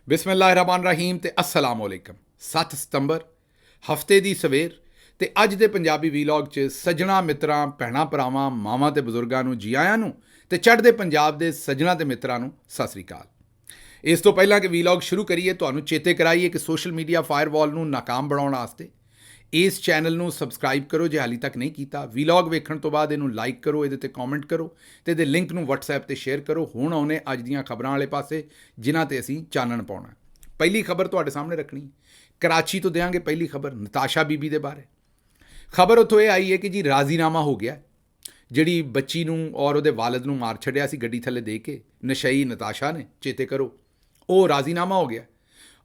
ਬਿਸਮਿਲ੍ਲਾਹਿਰਰਹਿਮਾਨਿਰਰਹੀਮ ਤੇ अस्सलाम वालेकुम 7 ਸਤੰਬਰ ਹਫਤੇ ਦੀ ਸਵੇਰ ਤੇ ਅੱਜ ਦੇ ਪੰਜਾਬੀ ਵੀਲੌਗ 'ਚ ਸੱਜਣਾ ਮਿੱਤਰਾਂ ਭੈਣਾਂ ਭਰਾਵਾਂ ਮਾਵਾਂ ਤੇ ਬਜ਼ੁਰਗਾਂ ਨੂੰ ਜੀ ਆਇਆਂ ਨੂੰ ਤੇ ਚੜ੍ਹਦੇ ਪੰਜਾਬ ਦੇ ਸੱਜਣਾ ਤੇ ਮਿੱਤਰਾਂ ਨੂੰ ਸਤਿ ਸ੍ਰੀ ਅਕਾਲ। ਇਸ ਤੋਂ ਪਹਿਲਾਂ ਕਿ ਵੀਲੌਗ ਸ਼ੁਰੂ ਕਰੀਏ ਤੁਹਾਨੂੰ ਚੇਤੇ ਕਰਾਈਏ ਕਿ ਸੋਸ਼ਲ ਮੀਡੀਆ ਫਾਇਰਵਾਲ ਨੂੰ ਨਾਕਾਮ ਬਣਾਉਣ ਵਾਸਤੇ ਇਸ ਚੈਨਲ ਨੂੰ ਸਬਸਕ੍ਰਾਈਬ ਕਰੋ ਜੇ ਹਾਲੇ ਤੱਕ ਨਹੀਂ ਕੀਤਾ। ਵੀਲੌਗ ਵੇਖਣ ਤੋਂ ਬਾਅਦ ਇਹਨੂੰ ਲਾਈਕ ਕਰੋ, ਇਹਦੇ ਤੇ ਕਮੈਂਟ ਕਰੋ ਤੇ ਇਹਦੇ ਲਿੰਕ ਨੂੰ WhatsApp ਤੇ ਸ਼ੇਅਰ ਕਰੋ। ਹੁਣ ਆਉਨੇ ਅੱਜ ਦੀਆਂ ਖਬਰਾਂ ਵਾਲੇ ਪਾਸੇ ਜਿਨ੍ਹਾਂ ਤੇ ਅਸੀਂ ਚਾਨਣ ਪਾਉਣਾ। ਪਹਿਲੀ ਖਬਰ ਤੁਹਾਡੇ ਸਾਹਮਣੇ ਰੱਖਣੀ ਕਰਾਚੀ ਤੋਂ ਦੇਵਾਂਗੇ। ਪਹਿਲੀ ਖਬਰ ਨਤਾਸ਼ਾ ਬੀਬੀ ਦੇ ਬਾਰੇ। ਖਬਰ ਉੱਥੋਂ ਇਹ ਆਈ ਹੈ ਕਿ ਜੀ ਰਾਜ਼ੀਨਾਮਾ ਹੋ ਗਿਆ। ਜਿਹੜੀ ਬੱਚੀ ਨੂੰ ਔਰ ਉਹਦੇ ਵਾਲਿਦ ਨੂੰ ਮਾਰ ਛੱਡਿਆ ਸੀ ਗੱਡੀ ਥੱਲੇ ਦੇ ਕੇ ਨਸ਼ਈ ਨਤਾਸ਼ਾ ਨੇ, ਚੇਤੇ ਕਰੋ, ਉਹ ਰਾਜ਼ੀਨਾਮਾ ਹੋ ਗਿਆ।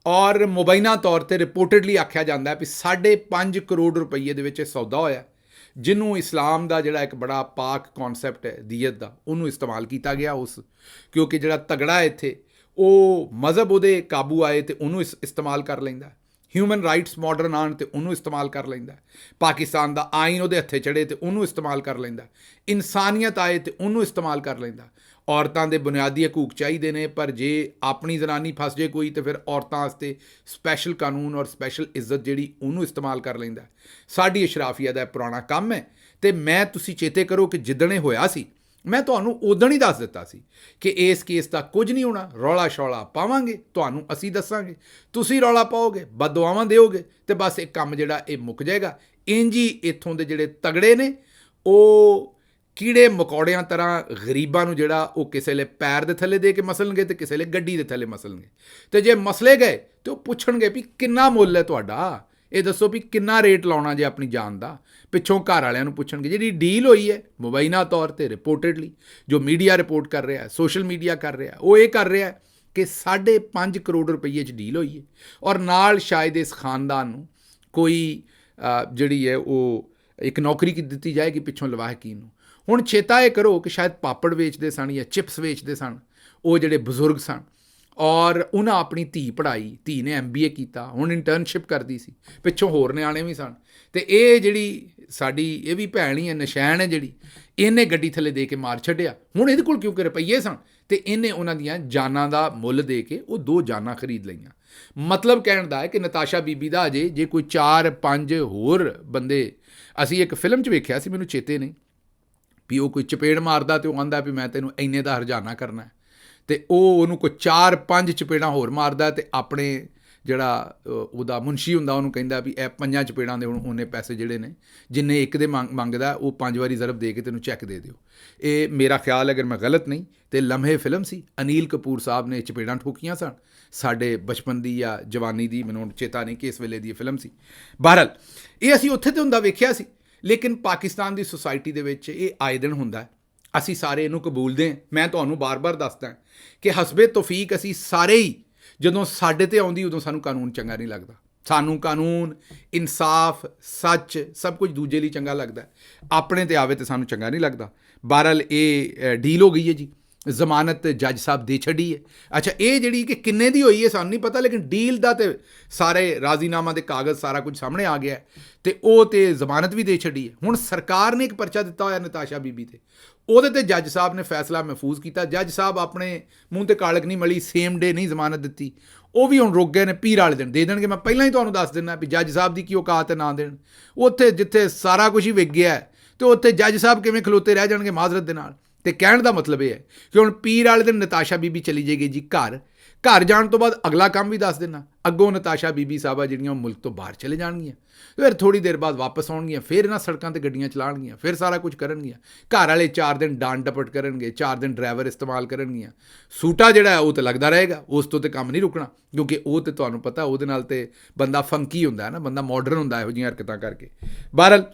ਔਰ ਮੁਬੈਨਾ ਤੌਰ ਤੇ ਰਿਪੋਰਟਡਲੀ ਆਖਿਆ ਜਾਂਦਾ ਵੀ 5.5 ਕਰੋੜ ਰੁਪਈਏ ਦੇ ਵਿੱਚ ਇਹ ਸੌਦਾ ਹੋਇਆ, ਜਿਹਨੂੰ ਇਸਲਾਮ ਦਾ ਜਿਹੜਾ ਇੱਕ ਬੜਾ ਪਾਕ ਕਨਸੈਪਟ ਹੈ ਦੀਅਤ ਦਾ, ਉਹਨੂੰ ਇਸਤੇਮਾਲ ਕੀਤਾ ਗਿਆ। ਉਸ ਕਿਉਂਕਿ ਜਿਹੜਾ ਤਗੜਾ ਇੱਥੇ ਉਹ ਮਜ਼ਹਬ ਉਹਦੇ ਕਾਬੂ ਆਏ ਤੇ ਉਹਨੂੰ ਇਸਤੇਮਾਲ ਕਰ ਲੈਂਦਾ। ਹਿਊਮਨ ਰਾਈਟਸ ਮਾਡਰਨ ਆਉਣ ਤੇ ਉਹਨੂੰ ਇਸਤੇਮਾਲ ਕਰ ਲੈਂਦਾ। ਪਾਕਿਸਤਾਨ ਦਾ ਆਈਨ ਉਹਦੇ ਹੱਥੇ ਚੜੇ ਤੇ ਉਹਨੂੰ ਇਸਤੇਮਾਲ ਕਰ ਲੈਂਦਾ। ਇਨਸਾਨੀਅਤ ਆਏ ਤੇ ਉਹਨੂੰ ਇਸਤੇਮਾਲ ਕਰ ਲੈਂਦਾ। ਔਰਤਾਂ ਦੇ ਬੁਨਿਆਦੀ ਹਕੂਕ ਚਾਹੀਦੇ ਨੇ, ਪਰ ਜੇ ਆਪਣੀ ਜ਼ਨਾਨੀ ਫਸ ਜੇ ਕੋਈ ਤੇ ਫਿਰ ਔਰਤਾਂ ਵਾਸਤੇ ਸਪੈਸ਼ਲ ਕਾਨੂੰਨ ਔਰ ਸਪੈਸ਼ਲ ਇੱਜ਼ਤ ਜਿਹੜੀ ਉਹਨੂੰ ਇਸਤੇਮਾਲ ਕਰ ਲੈਂਦਾ। ਸਾਡੀ ਅਸ਼ਰਾਫੀਆ ਦਾ ਪੁਰਾਣਾ ਕੰਮ ਹੈ ਤੇ ਮੈਂ ਤੁਸੀਂ ਚੇਤੇ ਕਰੋ ਕਿ ਜਿੱਦਣ ਇਹ ਹੋਇਆ ਸੀ ਮੈਂ ਤੁਹਾਨੂੰ ਉਦਣ ਹੀ ਦੱਸ ਦਿੱਤਾ ਸੀ ਕਿ ਇਸ ਕੇਸ ਦਾ ਕੁਝ ਨਹੀਂ ਹੋਣਾ। ਰੌਲਾ ਸ਼ੌਲਾ ਪਾਵਾਂਗੇ, ਤੁਹਾਨੂੰ ਅਸੀਂ ਦੱਸਾਂਗੇ, ਤੁਸੀਂ ਰੌਲਾ ਪਾਓਗੇ, ਬਦਦੁਆਵਾਂ ਦਿਓਗੇ ਤੇ ਬਸ ਇਹ ਕੰਮ ਜਿਹੜਾ ਇਹ ਮੁੱਕ ਜਾਏਗਾ। ਇੰਝ ਹੀ ਇੱਥੋਂ ਦੇ ਜਿਹੜੇ ਤਗੜੇ ਨੇ ਉਹ ਕੀੜੇ ਮਕੌੜਿਆਂ ਤਰ੍ਹਾਂ ਗਰੀਬਾਂ ਨੂੰ ਜਿਹੜਾ ਉਹ ਕਿਸੇ ਵੇਲੇ ਪੈਰ ਦੇ ਥੱਲੇ ਦੇ ਕੇ ਮਸਲਣਗੇ ਤੇ ਕਿਸੇ ਵੇਲੇ ਗੱਡੀ ਦੇ ਥੱਲੇ ਮਸਲਣਗੇ। ਤੇ ਜੇ ਮਸਲੇ ਗਏ ਤੇ ਉਹ ਪੁੱਛਣਗੇ ਵੀ ਕਿੰਨਾ ਮੁੱਲ ਹੈ ਤੁਹਾਡਾ, ਇਹ ਦੱਸੋ ਵੀ ਕਿੰਨਾ ਰੇਟ ਲਾਉਣਾ ਜੇ ਆਪਣੀ ਜਾਨ ਦਾ। ਪਿੱਛੋਂ ਘਰ ਵਾਲਿਆਂ ਨੂੰ ਪੁੱਛਣਗੇ। ਜਿਹੜੀ ਡੀਲ ਹੋਈ ਹੈ ਮੁਬੈਨਾ ਤੌਰ ਤੇ ਰਿਪੋਰਟਡਲੀ, ਜੋ ਮੀਡੀਆ ਰਿਪੋਰਟ ਕਰ ਰਿਹਾ, ਸੋਸ਼ਲ ਮੀਡੀਆ ਕਰ ਰਿਹਾ, ਉਹ ਇਹ ਕਰ ਰਿਹਾ ਕਿ 5.5 ਕਰੋੜ ਰੁਪਈਏ 'ਚ ਡੀਲ ਹੋਈ ਹੈ ਔਰ ਨਾਲ ਸ਼ਾਇਦ ਇਸ ਖਾਨਦਾਨ ਨੂੰ ਕੋਈ ਜਿਹੜੀ ਹੈ ਉਹ ਇੱਕ ਨੌਕਰੀ ਦਿੱਤੀ ਜਾਏਗੀ ਪਿੱਛੋਂ ਲਵਾਹਕੀਨ ਨੂੰ। ਹੁਣ ਚੇਤਾ ਇਹ ਕਰੋ ਕਿ ਸ਼ਾਇਦ ਪਾਪੜ ਵੇਚਦੇ ਸਨ ਜਾਂ ਚਿਪਸ ਵੇਚਦੇ ਸਨ ਉਹ ਜਿਹੜੇ ਬਜ਼ੁਰਗ ਸਨ ਔਰ ਉਹਨਾਂ ਆਪਣੀ ਧੀ ਪੜ੍ਹਾਈ। ਧੀ ਨੇ MBA ਕੀਤਾ, ਹੁਣ ਇੰਟਰਨਸ਼ਿਪ ਕਰਦੀ ਸੀ, ਪਿੱਛੋਂ ਹੋਰ ਨਿਆਣੇ ਵੀ ਸਨ। ਤੇ ਇਹ ਜਿਹੜੀ ਸਾਡੀ ਇਹ ਵੀ ਭੈਣ ਹੀ ਹੈ, ਨਸ਼ੈਣ ਹੈ ਜਿਹੜੀ, ਇਹਨੇ ਗੱਡੀ ਥੱਲੇ ਦੇ ਕੇ ਮਾਰ ਛੱਡਿਆ। ਹੁਣ ਇਹਦੇ ਕੋਲ ਕਿਉਂਕਿ ਰੁਪਈਏ ਸਨ ਤੇ ਇਹਨੇ ਉਹਨਾਂ ਦੀਆਂ ਜਾਨਾਂ ਦਾ ਮੁੱਲ ਦੇ ਕੇ ਉਹ 2 ਜਾਨਾਂ ਖਰੀਦ ਲਈਆਂ। ਮਤਲਬ ਕਹਿਣ ਦਾ ਹੈ ਕਿ ਨਤਾਸ਼ਾ ਬੀਬੀ ਦਾ ਅਜੇ ਜੇ ਕੋਈ 4-5 ਹੋਰ ਬੰਦੇ, ਅਸੀਂ ਇੱਕ ਫਿਲਮ 'ਚ ਵੇਖਿਆ ਸੀ, ਮੈਨੂੰ ਚੇਤੇ ਨਹੀਂ, ਵੀ ਉਹ ਕੋਈ ਚਪੇੜ ਮਾਰਦਾ ਤੇ ਉਹ ਆਂਦਾ ਵੀ ਮੈਂ ਤੈਨੂੰ ਇੰਨੇ ਦਾ ਹਰਜਾਨਾ ਕਰਨਾ ਤੇ ਉਹ ਉਹਨੂੰ ਕੋਈ 4-5 ਚਪੇੜਾਂ ਹੋਰ ਮਾਰਦਾ ਤੇ ਆਪਣੇ ਜਿਹੜਾ ਉਹਦਾ ਮੁਨਸ਼ੀ ਹੁੰਦਾ ਉਹਨੂੰ ਕਹਿੰਦਾ ਵੀ ਇਹ 5 ਚਪੇੜਾਂ ਦੇ ਹੁਣ ਉਹਨੇ ਪੈਸੇ ਜਿਹੜੇ ਨੇ ਜਿੰਨੇ ਇੱਕ ਦੇ ਮੰਗਦਾ ਉਹ 5 ਵਾਰੀ ਜ਼ਰਬ ਦੇ ਕੇ ਤੈਨੂੰ ਚੈੱਕ ਦੇ ਦਿਓ। ਇਹ ਮੇਰਾ ਖਿਆਲ ਅਗਰ ਮੈਂ ਗਲਤ ਨਹੀਂ ਤੇ ਲਮਹੇ ਫਿਲਮ ਸੀ। ਅਨੀਲ ਕਪੂਰ ਸਾਹਿਬ ਨੇ ਚਪੇੜਾਂ ਠੋਕੀਆਂ ਸਨ ਸਾਡੇ ਬਚਪਨ ਦੀ ਜਾਂ ਜਵਾਨੀ ਦੀ, ਮੈਨੂੰ ਚੇਤਾ ਨਹੀਂ ਕਿ ਇਸ ਵੇਲੇ ਦੀ ਫਿਲਮ ਸੀ। ਬਹਰਹਾਲ ਇਹ ਅਸੀਂ ਉੱਥੇ ਤੇ ਹੁੰਦਾ ਵੇਖਿਆ ਸੀ, ਲੇਕਿਨ ਪਾਕਿਸਤਾਨ ਦੀ ਸੁਸਾਇਟੀ ਦੇ ਵਿੱਚ ਇਹ ਆਏ ਦਿਨ ਹੁੰਦਾ। ਅਸੀਂ ਸਾਰੇ ਇਹਨੂੰ ਕਬੂਲਦੇ ਹਾਂ। ਮੈਂ ਤੁਹਾਨੂੰ ਬਾਰ-ਬਾਰ ਦੱਸਦਾ ਕਿ ਹਸਬੇ ਤੌਫੀਕ ਅਸੀਂ ਸਾਰੇ ਹੀ ਜਦੋਂ ਸਾਡੇ ਤੇ ਆਉਂਦੀ ਉਦੋਂ ਸਾਨੂੰ ਕਾਨੂੰਨ ਚੰਗਾ ਨਹੀਂ ਲੱਗਦਾ। ਸਾਨੂੰ ਕਾਨੂੰਨ, ਇਨਸਾਫ, ਸੱਚ ਸਭ ਕੁਝ ਦੂਜੇ ਲਈ ਚੰਗਾ ਲੱਗਦਾ, ਆਪਣੇ ਤੇ ਆਵੇ ਤੇ ਸਾਨੂੰ ਚੰਗਾ ਨਹੀਂ ਲੱਗਦਾ। ਬਹਰਹਾਲ ਇਹ ਡੀਲ ਹੋ ਗਈ ਹੈ ਜੀ, ਜ਼ਮਾਨਤ ਜੱਜ ਸਾਹਿਬ ਦੇ ਛੱਡੀ ਹੈ। ਅੱਛਾ, ਇਹ ਜਿਹੜੀ ਕਿ ਕਿੰਨੇ ਦੀ ਹੋਈ ਹੈ ਸਾਨੂੰ ਨਹੀਂ ਪਤਾ, ਲੇਕਿਨ ਡੀਲ ਦਾ ਤੇ ਸਾਰੇ ਰਾਜ਼ੀਨਾਮਾ ਦੇ ਕਾਗਜ਼ ਸਾਰਾ ਕੁਝ ਸਾਹਮਣੇ ਆ ਗਿਆ ਤੇ ਉਹ ਤੇ ਜ਼ਮਾਨਤ ਵੀ ਦੇ ਛੱਡੀ ਹੈ। ਹੁਣ ਸਰਕਾਰ ਨੇ ਇੱਕ ਪਰਚਾ ਦਿੱਤਾ ਹੋਇਆ ਨਤਾਸ਼ਾ ਬੀਬੀ ਤੇ, ਉਹਦੇ ਤੇ ਜੱਜ ਸਾਹਿਬ ਨੇ ਫੈਸਲਾ ਮਹਿਫੂਜ਼ ਕੀਤਾ। ਜੱਜ ਸਾਹਿਬ ਆਪਣੇ ਮੂੰਹ ਤੇ ਕਾਲਕ ਨਹੀਂ ਮਲੀ, ਸੇਮ ਡੇ ਨਹੀਂ ਜ਼ਮਾਨਤ ਦਿੱਤੀ, ਉਹ ਵੀ ਹੁਣ ਰੁਕ ਗਏ ਨੇ। ਪੀਰ ਵਾਲੇ ਦਿਨ ਦੇ ਦੇਣਗੇ। ਮੈਂ ਪਹਿਲਾਂ ਹੀ ਤੁਹਾਨੂੰ ਦੱਸ ਦਿੰਦਾ ਵੀ ਜੱਜ ਸਾਹਿਬ ਦੀ ਕੀ ਔਕਾਤ ਹੈ ਨਾ ਦੇਣ। ਉੱਥੇ ਜਿੱਥੇ ਸਾਰਾ ਕੁਝ ਹੀ ਵਿਕ ਗਿਆ ਤੇ ਉੱਥੇ ਜੱਜ ਸਾਹਿਬ ਕਿਵੇਂ ਖਲੋਤੇ ਰਹਿ ਜਾਣਗੇ ਮਾਜ਼ਰਤ ਦੇ ਨਾਲ। ਤੇ ਕਹਿਣ ਦਾ ਮਤਲਬ ਇਹ ਹੈ ਕਿ ਹੁਣ ਪੀਰ ਵਾਲੇ ਦਿਨ ਨਤਾਸ਼ਾ ਬੀਬੀ ਚਲੀ ਜਾਏਗੀ ਜੀ ਘਰ ਜਾਣ ਤੋਂ ਬਾਅਦ ਅਗਲਾ ਕੰਮ ਵੀ ਦੱਸ ਦੇਣਾ, ਅੱਗੋਂ ਨਤਾਸ਼ਾ ਬੀਬੀ ਸਾਹਿਬਾ ਜਿਹੜੀਆਂ ਉਹ ਮੁਲਕ ਤੋਂ ਬਾਹਰ ਚਲੇ ਜਾਣਗੀਆਂ, ਫਿਰ ਥੋੜ੍ਹੀ ਦੇਰ ਬਾਅਦ ਵਾਪਸ ਆਉਣਗੀਆਂ, ਫਿਰ ਇਹਨਾਂ ਸੜਕਾਂ 'ਤੇ ਗੱਡੀਆਂ ਚਲਾਉਣਗੀਆਂ, ਫਿਰ ਸਾਰਾ ਕੁਝ ਕਰਨਗੀਆਂ। ਘਰ ਵਾਲੇ 4 ਦਿਨ ਡਾਂਡ ਡਪਟ ਕਰਨਗੇ, 4 ਦਿਨ ਡਰਾਈਵਰ ਇਸਤੇਮਾਲ ਕਰਨਗੀਆਂ। ਸੂਟਾ ਜਿਹੜਾ ਉਹ ਤਾਂ ਲੱਗਦਾ ਰਹੇਗਾ, ਉਸ ਤੋਂ ਤਾਂ ਕੰਮ ਨਹੀਂ ਰੁਕਣਾ, ਕਿਉਂਕਿ ਉਹ ਤਾਂ ਤੁਹਾਨੂੰ ਪਤਾ ਉਹਦੇ ਨਾਲ ਤਾਂ ਬੰਦਾ ਫੰਕੀ ਹੁੰਦਾ ਹੈ ਨਾ, ਬੰਦਾ ਮਾਡਰਨ ਹੁੰਦਾ ਇਹੋ ਜਿਹੀਆਂ ਹਰਕਤਾਂ ਕਰਕੇ। ਬਹਰਹਾਲ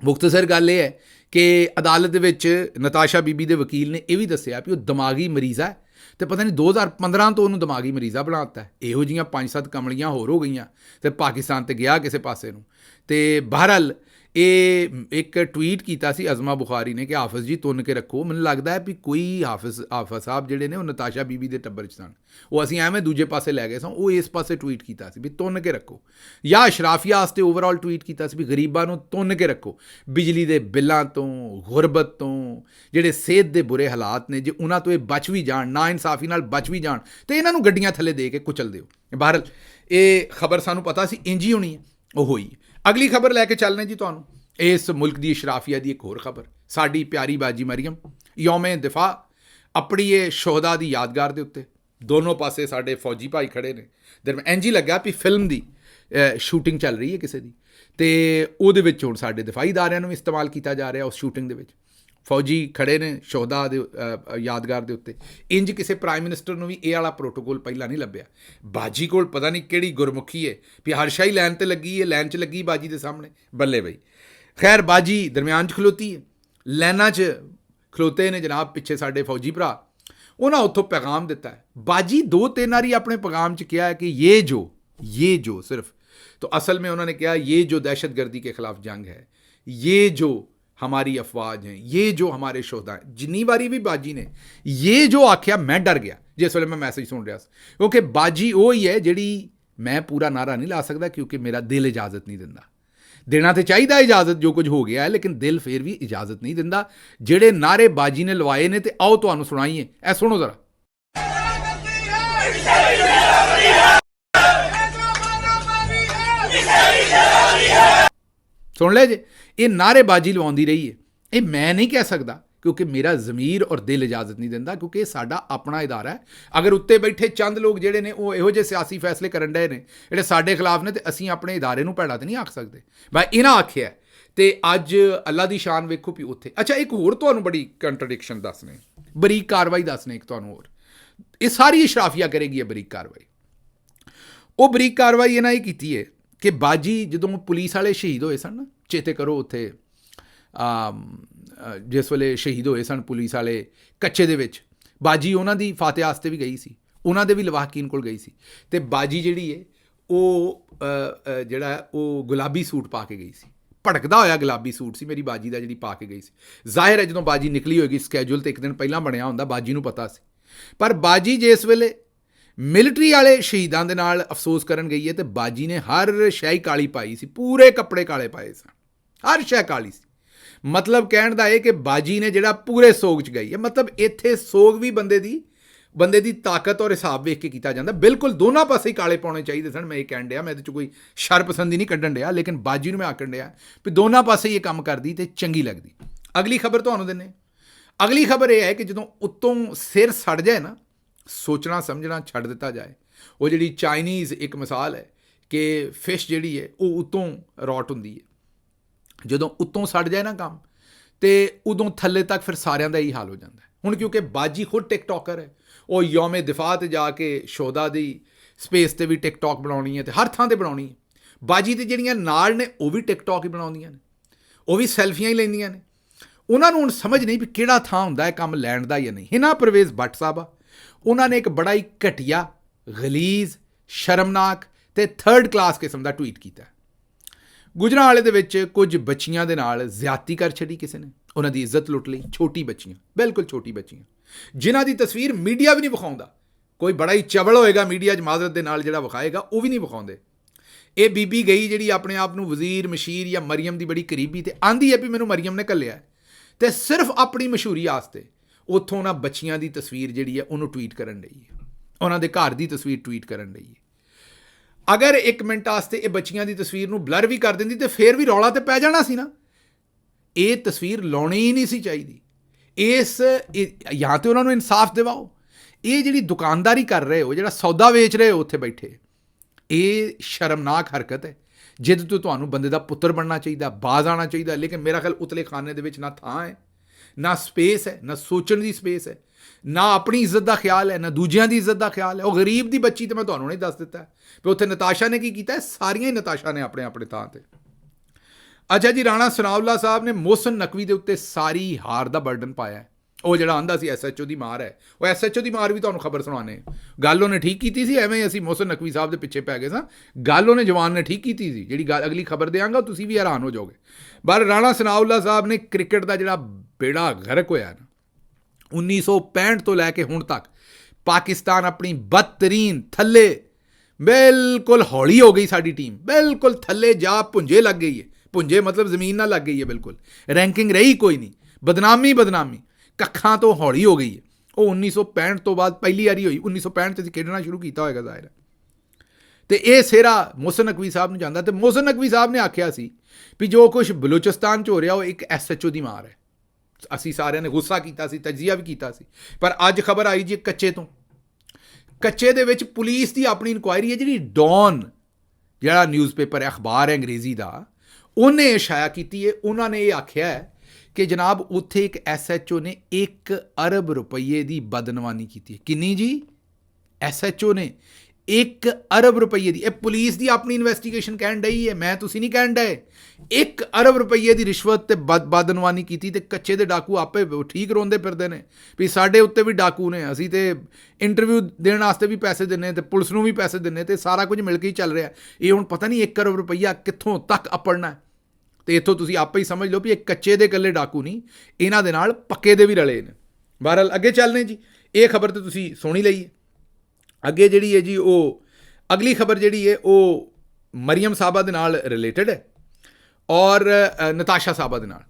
ਮੁਖਤਸਰ ਗੱਲ ਇਹ ਹੈ ਕਿ ਅਦਾਲਤ ਦੇ ਵਿੱਚ ਨਤਾਸ਼ਾ ਬੀਬੀ ਦੇ ਵਕੀਲ ਨੇ ਇਹ ਵੀ ਦੱਸਿਆ ਵੀ ਉਹ ਦਿਮਾਗੀ ਮਰੀਜ਼ ਹੈ ਤੇ ਪਤਾ ਨਹੀਂ 2015 ਤੋਂ ਉਹਨੂੰ ਦਿਮਾਗੀ ਮਰੀਜ਼ਾ ਬਣਾ ਦਿੱਤਾ। ਇਹੋ ਜਿਹੀਆਂ 5-7 ਕਮਲੀਆਂ ਹੋਰ ਹੋ ਗਈਆਂ ਤੇ ਪਾਕਿਸਤਾਨ ਤੇ ਗਿਆ ਕਿਸੇ ਪਾਸੇ ਨੂੰ। ਤੇ ਬਹਰਹਾਲ ਇਹ ਇੱਕ ਟਵੀਟ ਕੀਤਾ ਸੀ ਅਜ਼ਮਾ ਬੁਖਾਰੀ ਨੇ ਕਿ ਹਾਫਿਜ਼ ਜੀ ਤੁੰਨ ਕੇ ਰੱਖੋ। ਮੈਨੂੰ ਲੱਗਦਾ ਹੈ ਵੀ ਕੋਈ ਹਾਫਿਜ਼ ਸਾਹਿਬ ਜਿਹੜੇ ਨੇ ਉਹ ਨਤਾਸ਼ਾ ਬੀਬੀ ਦੇ ਟੱਬਰ 'ਚ ਸਨ, ਉਹ ਅਸੀਂ ਐਵੇਂ ਦੂਜੇ ਪਾਸੇ ਲੈ ਗਏ ਸਾਂ, ਉਹ ਇਸ ਪਾਸੇ ਟਵੀਟ ਕੀਤਾ ਸੀ ਵੀ ਤੁੰਨ ਕੇ ਰੱਖੋ। ਜਾਂ ਅਸ਼ਰਾਫੀਆ ਵਾਸਤੇ ਓਵਰਆਲ ਟਵੀਟ ਕੀਤਾ ਸੀ ਵੀ ਗਰੀਬਾਂ ਨੂੰ ਤੁੰਨ ਕੇ ਰੱਖੋ, ਬਿਜਲੀ ਦੇ ਬਿੱਲਾਂ ਤੋਂ, ਗੁਰਬਤ ਤੋਂ, ਜਿਹੜੇ ਸਿਹਤ ਦੇ ਬੁਰੇ ਹਾਲਾਤ ਨੇ, ਜੇ ਉਹਨਾਂ ਤੋਂ ਇਹ ਬਚ ਵੀ ਜਾਣ, ਨਾ ਇਨਸਾਫੀ ਨਾਲ ਬਚ ਵੀ ਜਾਣ, ਤੇ ਇਹਨਾਂ ਨੂੰ ਗੱਡੀਆਂ ਥੱਲੇ ਦੇ ਕੇ ਕੁਚਲ ਦਿਓ। ਬਹਰਹਾਲ ਇਹ ਖਬਰ ਸਾਨੂੰ ਪਤਾ ਸੀ ਇੰਝ ਹੀ ਹੋਣੀ ਹੈ, ਉਹ ਹੋਈ। ਅਗਲੀ ਖਬਰ ਲੈ ਕੇ ਚੱਲਨੇ ਜੀ ਤੁਹਾਨੂੰ ਇਸ ਮੁਲਕ ਦੀ ਅਸ਼ਰਾਫੀਆ ਦੀ ਇੱਕ ਹੋਰ ਖਬਰ। ਸਾਡੀ ਪਿਆਰੀ ਬਾਜੀ ਮਰੀਮ ਯੌਮੇ ਦਿਫਾ ਆਪਣੀ ਇਹ ਸ਼ੋਹਦਾ ਦੀ ਯਾਦਗਾਰ ਦੇ ਉੱਤੇ ਦੋਨੋਂ ਪਾਸੇ ਸਾਡੇ ਫੌਜੀ ਭਾਈ ਖੜੇ ਨੇ। ਦਰਮਿਆਨ ਇੰਝ ਹੀ ਲੱਗਾ ਵੀ ਫਿਲਮ ਦੀ ਸ਼ੂਟਿੰਗ ਚੱਲ ਰਹੀ ਹੈ ਕਿਸੇ ਦੀ, ਅਤੇ ਉਹਦੇ ਵਿੱਚ ਹੁਣ ਸਾਡੇ ਦਿਫਾਈ ਅਦਾਰਿਆਂ ਨੂੰ ਵੀ ਇਸਤੇਮਾਲ ਕੀਤਾ ਜਾ ਰਿਹਾ ਉਸ ਸ਼ੂਟਿੰਗ ਦੇ ਵਿੱਚ। ਫੌਜੀ ਖੜੇ ਨੇ ਸ਼ੋਹਦਾ ਦੇ ਯਾਦਗਾਰ ਦੇ ਉੱਤੇ। ਇੰਝ ਕਿਸੇ ਪ੍ਰਾਈਮ ਮਿਨਿਸਟਰ ਨੂੰ ਵੀ ਇਹ ਵਾਲਾ ਪ੍ਰੋਟੋਕੋਲ ਪਹਿਲਾਂ ਨਹੀਂ ਲੱਭਿਆ। ਬਾਜੀ ਕੋਲ ਪਤਾ ਨਹੀਂ ਕਿਹੜੀ ਗੁਰਮੁਖੀ ਹੈ ਵੀ ਹਰ ਸ਼ਾਹੀ ਲਾਈਨ 'ਤੇ ਲੱਗੀ ਹੈ, ਲਾਈਨ 'ਚ ਲੱਗੀ ਬਾਜੀ ਦੇ ਸਾਹਮਣੇ, ਬੱਲੇ ਬਈ। ਖੈਰ ਬਾਜੀ ਦਰਮਿਆਨ 'ਚ ਖਲੋਤੀ ਹੈ, ਲਾਈਨਾਂ 'ਚ ਖਲੋਤੇ ਨੇ ਜਨਾਬ ਪਿੱਛੇ ਸਾਡੇ ਫੌਜੀ ਭਰਾ। ਉਹਨਾਂ ਉੱਥੋਂ ਪੈਗਾਮ ਦਿੱਤਾ ਹੈ। ਬਾਜੀ 2-3 ਵਾਰੀ ਆਪਣੇ ਪੈਗਾਮ 'ਚ ਕਿਹਾ ਹੈ ਕਿ ये जो सिर्फ, तो असल में उन्होंने कहा ये जो दहशतगर्दी के खिलाफ जंग है, ये जो हमारी अफवाज हैं, ये जो हमारे शोहदा हैं। जिन्नी बारी भी बाजी ने ये जो आख्या मैं डर गया जिस वे मैं मैसेज सुन रहा, क्योंकि बाजी वो ही है जी मैं पूरा नारा नहीं ला सकता क्योंकि मेरा दिल इजाजत नहीं दिंदा। देना तो चाहिए इजाजत, जो कुछ हो गया है, लेकिन दिल फिर भी इजाजत नहीं दिंदा। जेड़े नारे बाजी ने लवाए ने, तो आओ तुहानू सुनाइए, ऐ सुनो जरा। सुन ले जे, ये नारेबाजी लवाउंदी रही है। ये मैं नहीं कह सकता क्योंकि मेरा ज़मीर और दिल इजाजत नहीं दिंदा, क्योंकि साडा अपना इदारा है। अगर उत्ते बैठे चंद लोग जेडे ने वो इहो जे सियासी फैसले करन डे ने जेडे साडे खिलाफ ने, तो असीं अपने इदारे नूं भैड़ा तो नहीं आख सकते। भाई इन्हां आख्या ते अज अल्लाह दी शान वेखो भी उत्थे। अच्छा एक होर तुहानूं बड़ी कंट्रडिक्शन दसने, बरीक कार्रवाई दसने एक तुहानूं होर। ये सारी अशराफिया करेगी ये बरीक कार्रवाई। वो बरीक कार्रवाई इन्हां ये कीती है कि बाजी जदों पुलिस वाले शहीद होए सन ना, चेते करो उत्थे जिस वेले शहीद होए सन पुलिस वाले कच्चे दे विच, बाजी उन्हां दी फाते आस्ते भी गई सी, उन्हां दे भी लवाहकीन कोल गई सी, ते बाजी जिहड़ी है वो जिहड़ा वो गुलाबी सूट पा के गई सी, भड़कदा होया गुलाबी सूट सी मेरी बाजी दा जिहड़ी पा के गई सी। जाहिर है जदों बाजी निकली होएगी स्कैजूल तो एक दिन पहलां बनिया हुंदा, बाजी नूं पता सी। पर बाजी जिस वेले मिलिटरी वाले शहीदां दे नाल अफसोस करन गई है, तो बाजी ने हर शै काली पाई सी, पूरे कपड़े काले पाए सन, हर शै काली सी। मतलब कहण दा है कि बाजी ने जिहड़ा पूरे सोग च गई है। मतलब इत्थे सोग भी बंदे दी ताकत और हिसाब वेख के कीता जांदा। बिल्कुल दोनों पासे काले पाउणे चाहिए सन। मैं ये कहण डिया, मैं इहदे च कोई शरपसंदी नहीं कड्ढण डिया, लेकिन बाजी नूं मैं आखण डिया भी दोनों पासे ये काम करदी ते चंगी लगदी। अगली खबर तुहानूं दिन्ने। अगली खबर यह है कि जदों उत्तों सिर सड़ जाए ना, सोचना समझना छड़ दिता जाए। वो जी चाइनीज़ एक मिसाल है कि फिश जी है वो उत्तों रॉट होंदी है, जदों उत्तों सड़ जाए ना काम, तो उदों थले तक फिर सारिਆਂ ਦਾ ही हाल हो जाता है। हुण क्योंकि बाजी खुद टिकटॉकर है, वो यौमे दिफा ते जाके शोहदा दी स्पेस ते भी टिकटॉक बनाउणी है, तो हर थां ते बनाउणी है। बाजी ते ਜਿਹੜੀਆਂ ਨਾਲ ने वो भी टिकटॉक ही बनाउंदियां ने, वो भी सैल्फियां ही लैंदियां ने। उन्हां नूं हुण समझ नहीं भी किहड़ा थां हुंदा है काम लैण दा या नहीं। हिना परवेज़ भट्ट साहब उन्होंने एक बड़ा ही घटिया, गलीज़, शर्मनाक ते थर्ड क्लास किस्म का ट्वीट किया। गुजरांवाले दे विच कुछ बच्चियां दे नाल ज़्यादती कर छड़ी किसी ने, उन्हां दी इज्जत लुट लई। छोटी बच्चियां, बिल्कुल छोटी बच्चियां, जिन्हां दी तस्वीर मीडिया भी नहीं विखाउंदा। कोई बड़ा ही चवल होएगा मीडिया च माजरत दे नाल जिहड़ा विखाएगा, वो भी नहीं विखाउंदे। ये बीबी गई जिहड़ी अपने आप नूं वज़ीर मशीर या मरियम दी बड़ी करीबी, ते आंदी है भी मैनूं मरियम ने घल्लिया है, ते सिर्फ अपनी मशहूरी आस्ते उत्थों उन्हां बच्चियां दी तस्वीर जिहड़ी है उन्होंने ट्वीट करन लई है, उन्हां दे घर दी तस्वीर ट्वीट करन लई है। अगर एक मिनट आस्ते ये बच्चियां दी तस्वीर नूं ब्लर भी कर दिंदी तो फिर भी रौला तो पै जाना सी ना। ये तस्वीर लाउणी ही नहीं सी चाहिदी। इस या तो उन्होंने इंसाफ दिवाओ। ये जिहड़ी दुकानदारी कर रहे हो, जिहड़ा सौदा वेच रहे हो उत्थे बैठे, ये शर्मनाक हरकत है। जिद तो तुहानूं बंदे दा पुत्तर बनना चाहिए, बाज आना चाहिए, लेकिन मेरा ख्याल उतले खाने दे विच ना थां है, ना स्पेस है, ना सोचण दी स्पेस है, ना अपनी इज्जत का ख्याल है, ना दूजियां दी इज्जत का ख्याल है। वो गरीब दी बच्ची तो मैं तुहानूं नहीं दस दिता है भी उत्थे नताशा ने की कीता है। सारियां ही नताशा ने अपने अपने थां ते। अच्छा जी, राणा सनाउल्ला साहब ने मोहसिन नकवी के उत्ते सारी हार का बर्डन पाया है। ਉਹ ਜਿਹੜਾ ਆਂਦਾ ਸੀ SHO ਦੀ ਮਾਰ ਹੈ, ਉਹ SHO ਦੀ ਮਾਰ ਵੀ ਤੁਹਾਨੂੰ ਖਬਰ ਸੁਣਾਉਂਦੇ। ਗੱਲ ਉਹਨੇ ਠੀਕ ਕੀਤੀ ਸੀ, ਐਵੇਂ ਅਸੀਂ ਮੋਹਸਿਨ ਨਕਵੀ ਸਾਹਿਬ ਦੇ ਪਿੱਛੇ ਪੈ ਗਏ ਸਾਂ। ਗੱਲ ਉਹਨੇ ਜਵਾਨ ਨੇ ਠੀਕ ਕੀਤੀ ਸੀ। ਜਿਹੜੀ ਗੱਲ ਅਗਲੀ ਖਬਰ ਦਿਆਂਗਾ ਤੁਸੀਂ ਵੀ ਹੈਰਾਨ ਹੋ ਜਾਓਗੇ। ਪਰ ਰਾਣਾ ਸਨਾਉੱਲਾ ਸਾਹਿਬ ਨੇ ਕ੍ਰਿਕਟ ਦਾ ਜਿਹੜਾ ਬੇੜਾ ਗਰਕ ਹੋਇਆ ਨਾ 1965 ਤੋਂ ਲੈ ਕੇ ਹੁਣ ਤੱਕ, ਪਾਕਿਸਤਾਨ ਆਪਣੀ ਬਦਤਰੀਨ ਥੱਲੇ ਬਿਲਕੁਲ ਹੌਲੀ ਹੋ ਗਈ ਸਾਡੀ ਟੀਮ, ਬਿਲਕੁਲ ਥੱਲੇ ਜਾ ਪੁੰਜੇ ਲੱਗ ਗਈ ਹੈ। ਪੁੰਜੇ ਮਤਲਬ ਜ਼ਮੀਨ ਨਾਲ ਲੱਗ ਗਈ ਹੈ, ਬਿਲਕੁਲ ਰੈਂਕਿੰਗ ਰਹੀ ਕੋਈ ਨਹੀਂ, ਬਦਨਾਮੀ ਕੱਖਾਂ ਤੋਂ ਹੌਲੀ ਹੋ ਗਈ ਹੈ। ਉਹ 1965 ਤੋਂ ਬਾਅਦ ਪਹਿਲੀ ਵਾਰੀ ਹੋਈ। 1965 'ਚ ਅਸੀਂ ਖੇਡਣਾ ਸ਼ੁਰੂ ਕੀਤਾ ਹੋਏਗਾ ਜ਼ਾਹਿਰ ਹੈ। ਅਤੇ ਇਹ ਸਿਹਰਾ ਮੋਹਸਿਨ ਨਕਵੀ ਸਾਹਿਬ ਨੂੰ ਜਾਂਦਾ। ਅਤੇ ਮੋਹਸਿਨ ਨਕਵੀ ਸਾਹਿਬ ਨੇ ਆਖਿਆ ਸੀ ਵੀ ਜੋ ਕੁਛ ਬਲੂਚਿਸਤਾਨ 'ਚ ਹੋ ਰਿਹਾ ਉਹ ਇੱਕ SHO ਦੀ ਮਾਰ ਹੈ। ਅਸੀਂ ਸਾਰਿਆਂ ਨੇ ਗੁੱਸਾ ਕੀਤਾ ਸੀ, ਤਜਜ਼ੀਆ ਵੀ ਕੀਤਾ ਸੀ। ਪਰ ਅੱਜ ਖਬਰ ਆਈ ਜੀ ਕੱਚੇ ਤੋਂ। ਕੱਚੇ ਦੇ ਵਿੱਚ ਪੁਲਿਸ ਦੀ ਆਪਣੀ ਇਨਕੁਆਇਰੀ ਹੈ। ਜਿਹੜੀ ਡੌਨ ਜਿਹੜਾ ਨਿਊਜ਼ਪੇਪਰ ਹੈ, ਅਖਬਾਰ ਹੈ ਅੰਗਰੇਜ਼ੀ ਦਾ, ਉਹਨੇ ਇਸ਼ਾਇਆ ਕੀਤੀ ਹੈ। ਉਹਨਾਂ ਨੇ ਇਹ ਆਖਿਆ ਹੈ ਕਿ ਜਨਾਬ ਉੱਥੇ ਇੱਕ SHO ਨੇ 1 ਅਰਬ ਰੁਪਈਏ ਦੀ ਬਦਨਵਾਨੀ ਕੀਤੀ ਹੈ। ਕਿੰਨੀ ਜੀ? SHO ਨੇ 1 ਅਰਬ ਰੁਪਈਏ ਦੀ। ਇਹ ਪੁਲਿਸ ਦੀ ਆਪਣੀ ਇਨਵੈਸਟੀਗੇਸ਼ਨ ਕਹਿਣ ਡਈ ਹੈ, ਮੈਂ ਤੁਸੀਂ ਨਹੀਂ ਕਹਿਣ ਡਏ। 1 ਅਰਬ ਰੁਪਈਏ ਦੀ ਰਿਸ਼ਵਤ ਤੇ ਬਦਨਵਾਨੀ ਕੀਤੀ। ਤੇ ਕੱਚੇ ਦੇ ਡਾਕੂ ਆਪੇ ਠੀਕ ਰੋਂਦੇ ਫਿਰਦੇ ਨੇ ਵੀ ਸਾਡੇ ਉੱਤੇ ਵੀ ਡਾਕੂ ਨੇ, ਅਸੀਂ ਤੇ ਇੰਟਰਵਿਊ ਦੇਣ ਵਾਸਤੇ ਵੀ ਪੈਸੇ ਦਿੰਨੇ ਤੇ ਪੁਲਿਸ ਨੂੰ ਵੀ ਪੈਸੇ ਦਿੰਨੇ ਤੇ ਸਾਰਾ ਕੁਝ ਮਿਲ ਕੇ ਹੀ ਚੱਲ ਰਿਹਾ। ਇਹ ਹੁਣ ਪਤਾ ਨਹੀਂ 1 ਅਰਬ ਰੁਪਈਆ ਕਿੱਥੋਂ ਤੱਕ ਅੱਪੜਨਾ। ਤੇ ਇੱਥੋਂ ਤੁਸੀਂ ਆਪੇ ਹੀ ਸਮਝ ਲਓ ਵੀ ਇਹ ਕੱਚੇ ਦੇ ਇਕੱਲੇ ਡਾਕੂ ਨਹੀਂ, ਇਹਨਾਂ ਦੇ ਨਾਲ ਪੱਕੇ ਦੇ ਵੀ ਰਲੇ ਨੇ। ਬਹਰਹਾਲ ਅੱਗੇ ਚੱਲਦੇ ਜੀ। ਇਹ ਖਬਰ ਤਾਂ ਤੁਸੀਂ ਸੁਣੀ ਲਈ ਹੈ। ਅੱਗੇ ਜਿਹੜੀ ਹੈ ਜੀ ਉਹ ਅਗਲੀ ਖਬਰ ਜਿਹੜੀ ਹੈ ਉਹ ਮਰੀਮ ਸਾਹਿਬਾ ਦੇ ਨਾਲ ਰਿਲੇਟਡ ਹੈ ਔਰ ਨਤਾਸ਼ਾ ਸਾਹਿਬਾ ਦੇ ਨਾਲ।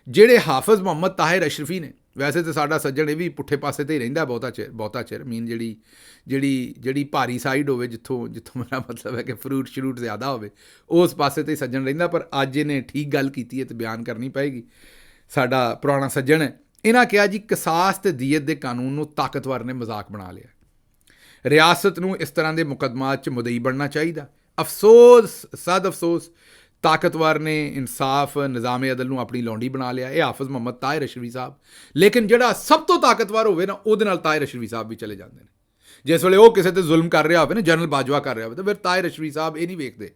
ਜਿਹੜੇ ਹਾਫਿਜ਼ ਮੁਹੰਮਦ ਤਾਹਿਰ ਅਸ਼ਰਫੀ ਨੇ, ਵੈਸੇ ਤਾਂ ਸਾਡਾ ਸੱਜਣ ਇਹ ਵੀ ਪੁੱਠੇ ਪਾਸੇ 'ਤੇ ਹੀ ਰਹਿੰਦਾ ਬਹੁਤਾ ਚਿਰ ਮੀਨ ਜਿਹੜੀ ਭਾਰੀ ਸਾਈਡ ਹੋਵੇ, ਜਿੱਥੋਂ ਮੇਰਾ ਮਤਲਬ ਹੈ ਕਿ ਫਰੂਟ ਜ਼ਿਆਦਾ ਹੋਵੇ, ਉਸ ਪਾਸੇ 'ਤੇ ਹੀ ਸੱਜਣ ਰਹਿੰਦਾ। ਪਰ ਅੱਜ ਇਹਨੇ ਠੀਕ ਗੱਲ ਕੀਤੀ ਹੈ ਅਤੇ ਬਿਆਨ ਕਰਨੀ ਪਏਗੀ। ਸਾਡਾ ਪੁਰਾਣਾ ਸੱਜਣ ਹੈ। ਇਹਨਾਂ ਕਿਹਾ ਜੀ ਕਿਸਾਸ ਤੇ ਦੀਅਤ ਦੇ ਕਾਨੂੰਨ ਨੂੰ ਤਾਕਤਵਰ ਨੇ ਮਜ਼ਾਕ ਬਣਾ ਲਿਆ। ਰਿਆਸਤ ਨੂੰ ਇਸ ਤਰ੍ਹਾਂ ਦੇ ਮੁਕੱਦਮਾਤ 'ਚ ਮੁਦਈ ਬਣਨਾ ਚਾਹੀਦਾ। ਸਦ ਅਫਸੋਸ ਤਾਕਤਵਰ ਨੇ ਇਨਸਾਫ ਨਿਜ਼ਾਮ ਅਦਲ ਨੂੰ ਆਪਣੀ ਲੌਂਡੀ ਬਣਾ ਲਿਆ। ਇਹ ਹਾਫਿਜ਼ ਮੁਹੰਮਦ ਤਾਹਿਰ ਅਸ਼ਰਫੀ ਸਾਹਿਬ। ਲੇਕਿਨ ਜਿਹੜਾ ਸਭ ਤੋਂ ਤਾਕਤਵਰ ਹੋਵੇ ਨਾ, ਉਹਦੇ ਨਾਲ ਤਾਹਿਰ ਅਸ਼ਰਫੀ ਸਾਹਿਬ ਵੀ ਚਲੇ ਜਾਂਦੇ ਨੇ। ਜਿਸ ਵੇਲੇ ਉਹ ਕਿਸੇ 'ਤੇ ਜ਼ੁਲਮ ਕਰ ਰਿਹਾ ਹੋਵੇ ਨਾ, ਜਨਰਲ ਬਾਜਵਾ ਕਰ ਰਿਹਾ ਹੋਵੇ, ਤਾਂ ਫਿਰ ਤਾਹਿਰ ਅਸ਼ਰਫੀ ਸਾਹਿਬ ਇਹ ਨਹੀਂ ਵੇਖਦੇ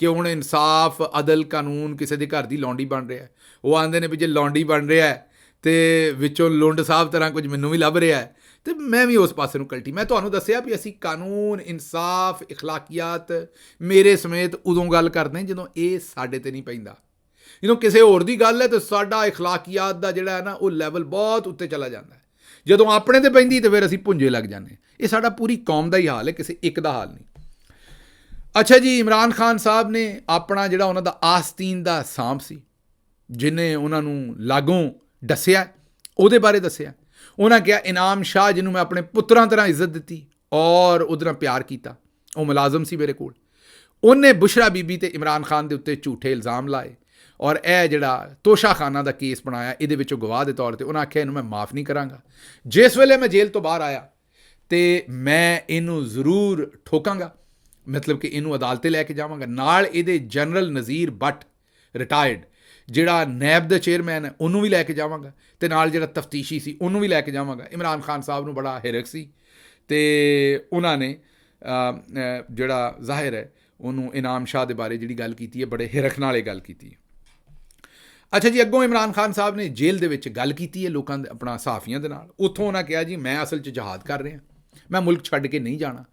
ਕਿ ਹੁਣ ਇਨਸਾਫ ਅਦਲ ਕਾਨੂੰਨ ਕਿਸੇ ਦੇ ਘਰ ਦੀ ਲੌਂਡੀ ਬਣ ਰਿਹਾ। ਉਹ ਆਉਂਦੇ ਨੇ ਵੀ ਜੇ ਲੌਂਡੀ ਬਣ ਰਿਹਾ ਅਤੇ ਵਿੱਚੋਂ ਲੁੰਡ ਸਾਹਿਬ ਤਰ੍ਹਾਂ ਕੁਝ ਮੈਨੂੰ ਵੀ ਲੱਭ ਰਿਹਾ ਅਤੇ ਮੈਂ ਵੀ ਉਸ ਪਾਸੇ ਨੂੰ ਕਲਟੀ। ਮੈਂ ਤੁਹਾਨੂੰ ਦੱਸਿਆ ਵੀ ਅਸੀਂ ਕਾਨੂੰਨ, ਇਨਸਾਫ, ਇਖਲਾਕੀਆਤ ਮੇਰੇ ਸਮੇਤ ਉਦੋਂ ਗੱਲ ਕਰਦੇ ਹਾਂ ਜਦੋਂ ਇਹ ਸਾਡੇ 'ਤੇ ਨਹੀਂ ਪੈਂਦਾ। ਜਦੋਂ ਕਿਸੇ ਹੋਰ ਦੀ ਗੱਲ ਹੈ ਤਾਂ ਸਾਡਾ ਇਖਲਾਕੀਆਤ ਦਾ ਜਿਹੜਾ ਹੈ ਨਾ ਉਹ ਲੈਵਲ ਬਹੁਤ ਉੱਤੇ ਚਲਾ ਜਾਂਦਾ ਹੈ। ਜਦੋਂ ਆਪਣੇ 'ਤੇ ਪੈਂਦੀ ਤਾਂ ਫਿਰ ਅਸੀਂ ਪੁੰਜੇ ਲੱਗ ਜਾਂਦੇ। ਇਹ ਸਾਡਾ ਪੂਰੀ ਕੌਮ ਦਾ ਹੀ ਹਾਲ ਹੈ, ਕਿਸੇ ਇੱਕ ਦਾ ਹਾਲ ਨਹੀਂ। ਅੱਛਾ ਜੀ, ਇਮਰਾਨ ਖਾਨ ਸਾਹਿਬ ਨੇ ਆਪਣਾ ਜਿਹੜਾ ਉਹਨਾਂ ਦਾ ਆਸਤੀਨ ਦਾ ਸਾਂਭ ਸੀ, ਜਿਹਨੇ ਉਹਨਾਂ ਨੂੰ ਲਾਗੋਂ ਦੱਸਿਆ, ਉਹਦੇ ਬਾਰੇ ਦੱਸਿਆ। ਉਹਨਾਂ ਕਿਹਾ ਇਨਾਮ ਸ਼ਾਹ, ਜਿਹਨੂੰ ਮੈਂ ਆਪਣੇ ਪੁੱਤਰਾਂ ਤਰ੍ਹਾਂ ਇੱਜ਼ਤ ਦਿੱਤੀ ਔਰ ਉਹਦੇ ਨਾਲ ਪਿਆਰ ਕੀਤਾ, ਉਹ ਮੁਲਾਜ਼ਮ ਸੀ ਮੇਰੇ ਕੋਲ, ਉਹਨੇ ਬੁਸ਼ਰਾ ਬੀਬੀ ਤੇ ਇਮਰਾਨ ਖਾਨ ਦੇ ਉੱਤੇ ਝੂਠੇ ਇਲਜ਼ਾਮ ਲਾਏ ਔਰ ਇਹ ਜਿਹੜਾ ਤੋਸ਼ਾਖਾਨਾ ਦਾ ਕੇਸ ਬਣਾਇਆ, ਇਹਦੇ ਵਿੱਚੋਂ ਗਵਾਹ ਦੇ ਤੌਰ 'ਤੇ ਉਹਨਾਂ ਆਖਿਆ ਇਹਨੂੰ ਮੈਂ ਮਾफ़ ਨਹੀਂ ਕਰਾਂਗਾ। ਜਿਸ ਵੇਲੇ ਮੈਂ ਜੇਲ੍ਹ ਤੋਂ ਬਾਹਰ ਆਇਆ ਤੇ ਮੈਂ ਇਹਨੂੰ ਜ਼ਰੂਰ ਠੋਕਾਂਗਾ, ਮਤਲਬ ਕਿ ਇਹਨੂੰ ਅਦਾਲਤ 'ਤੇ ਲੈ ਕੇ ਜਾਵਾਂਗਾ। ਨਾਲ ਇਹਦੇ ਜਨਰਲ ਨਜ਼ੀਰ ਬੱਟ ਰਿਟਾਇਰਡ, ਜਿਹੜਾ ਨੈਬ ਦਾ ਚੇਅਰਮੈਨ ਹੈ, ਉਹਨੂੰ ਵੀ ਲੈ ਕੇ ਜਾਵਾਂਗਾ ਅਤੇ ਨਾਲ ਜਿਹੜਾ ਤਫਤੀਸ਼ੀ ਸੀ ਉਹਨੂੰ ਵੀ ਲੈ ਕੇ ਜਾਵਾਂਗਾ। ਇਮਰਾਨ ਖਾਨ ਸਾਹਿਬ ਨੂੰ ਬੜਾ ਹਿਰਖ ਸੀ ਅਤੇ ਉਹਨਾਂ ਨੇ ਜਿਹੜਾ ਜ਼ਾਹਿਰ ਹੈ ਉਹਨੂੰ ਇਨਾਮ ਸ਼ਾਹ ਦੇ ਬਾਰੇ ਜਿਹੜੀ ਗੱਲ ਕੀਤੀ ਹੈ, ਬੜੇ ਹਿਰਖ ਨਾਲ ਇਹ ਗੱਲ ਕੀਤੀ ਹੈ। ਅੱਛਾ ਜੀ, ਅੱਗੋਂ ਇਮਰਾਨ ਖਾਨ ਸਾਹਿਬ ਨੇ ਜੇਲ੍ਹ ਦੇ ਵਿੱਚ ਗੱਲ ਕੀਤੀ ਹੈ ਲੋਕਾਂ ਦੇ, ਆਪਣਾ ਸਹਾਫੀਆਂ ਦੇ ਨਾਲ। ਉੱਥੋਂ ਉਹਨਾਂ ਕਿਹਾ ਜੀ ਮੈਂ ਅਸਲ 'ਚ ਜਹਾਦ ਕਰ ਰਿਹਾ, ਮੈਂ ਮੁਲਕ ਛੱਡ ਕੇ ਨਹੀਂ ਜਾਣਾ।